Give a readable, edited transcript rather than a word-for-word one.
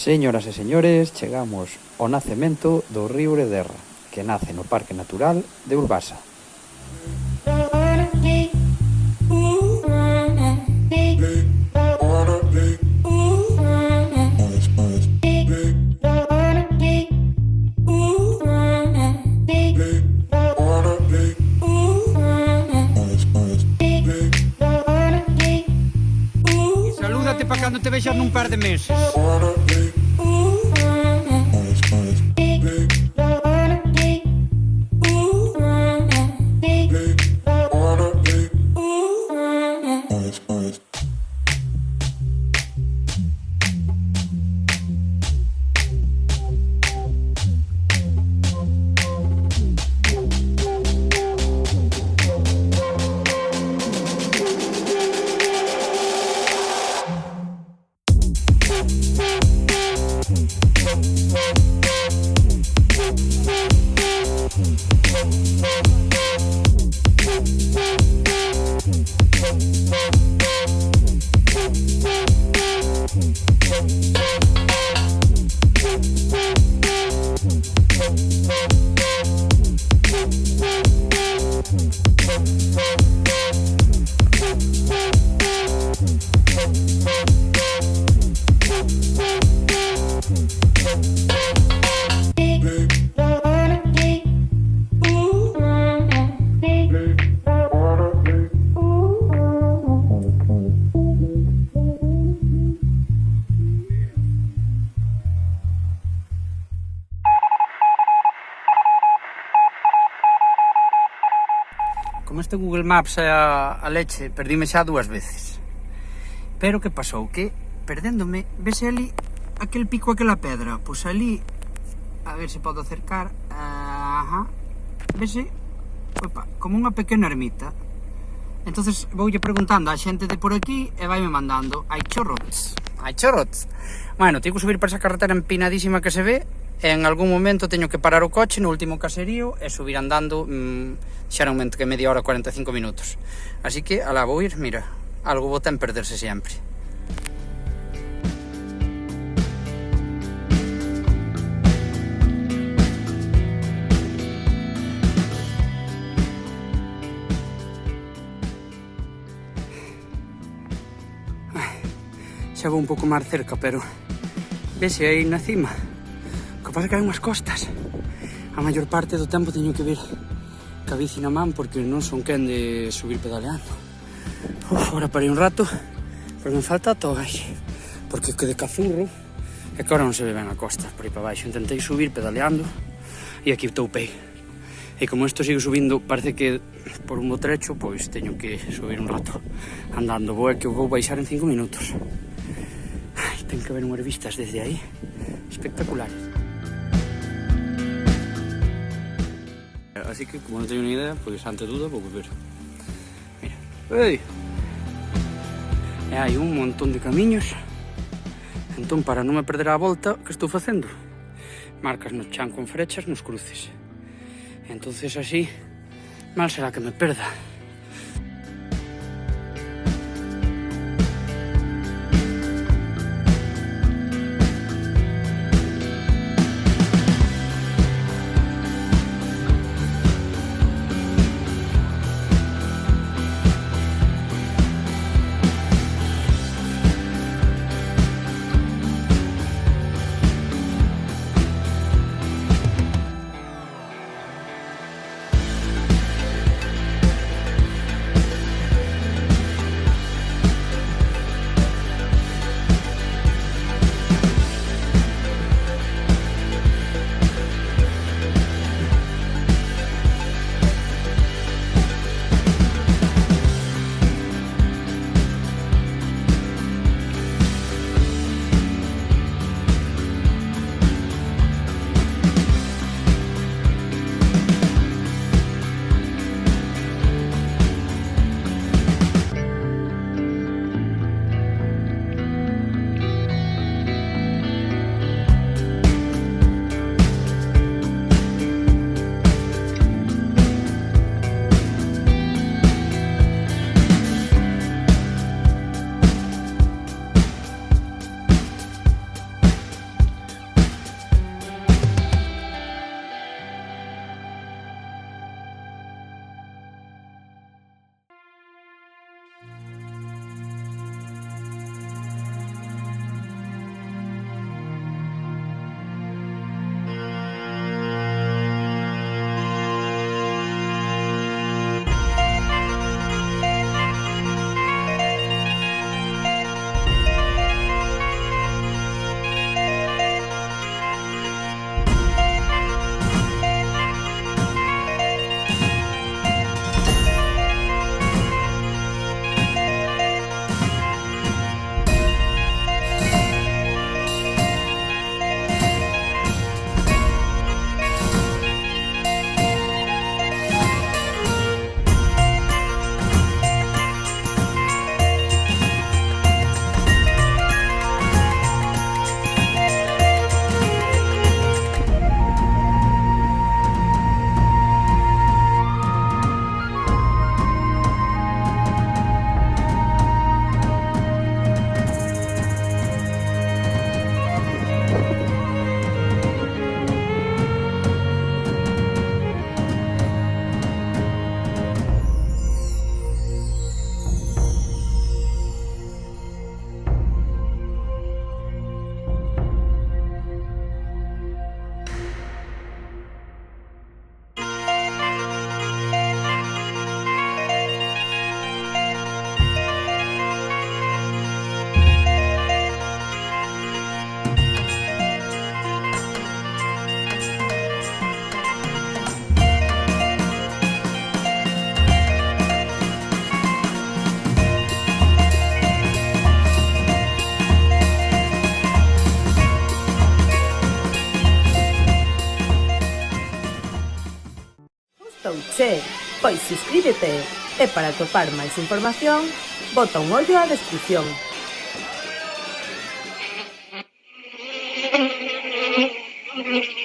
Señoras e señores, chegamos ao nacemento do río Urederra, que nace no Parque Natural de Urbasa. Salúdate para cando te vexas nun par de meses. Como este Google Maps é a leche, perdíme xa 2 veces. Pero que pasou? Que, perdéndome, vese ali aquel pico, aquela pedra. Pois ali, a ver se podo acercar, vese, opa, como unha pequena ermita. Entonces voulle preguntando á xente de por aquí e vaime mandando. Hai chorrots. Bueno, teño que subir para esa carretera empinadísima que se ve. E en algún momento teño que parar o coche no último caserío e subir andando xeralmente que media hora, 45 minutos. Así que, alá vou ir, mira, algo bota en perderse sempre. Xa vou un pouco máis cerca, pero vese aí na cima. O que pasa é que hai unhas costas. A maior parte do tempo teño que vir ca bici na man porque non son quen de subir pedaleando. Ahora parei un rato, pero me falta a toga aí. Porque que de cazurro é que ahora non se ve ben a costa por aí para baixo. Intentei subir pedaleando e aquí toupei. E como isto sigue subindo, parece que por un bo trecho, pois teño que subir un rato andando. Vou é que vou baixar en 5 minutos. Ai, ten que ver unhas vistas desde aí espectaculares. Así que, como non teño ni idea, pois ante duda vou ver. Mira, ei! E hai un montón de camiños. Entón, para non me perder a volta, que estou facendo? Marcas no chan con frechas nos cruces. Entonces así, mal será que me perda. che! Pois suscríbete e para atopar máis información, bota un ollo á descripción. Thank you.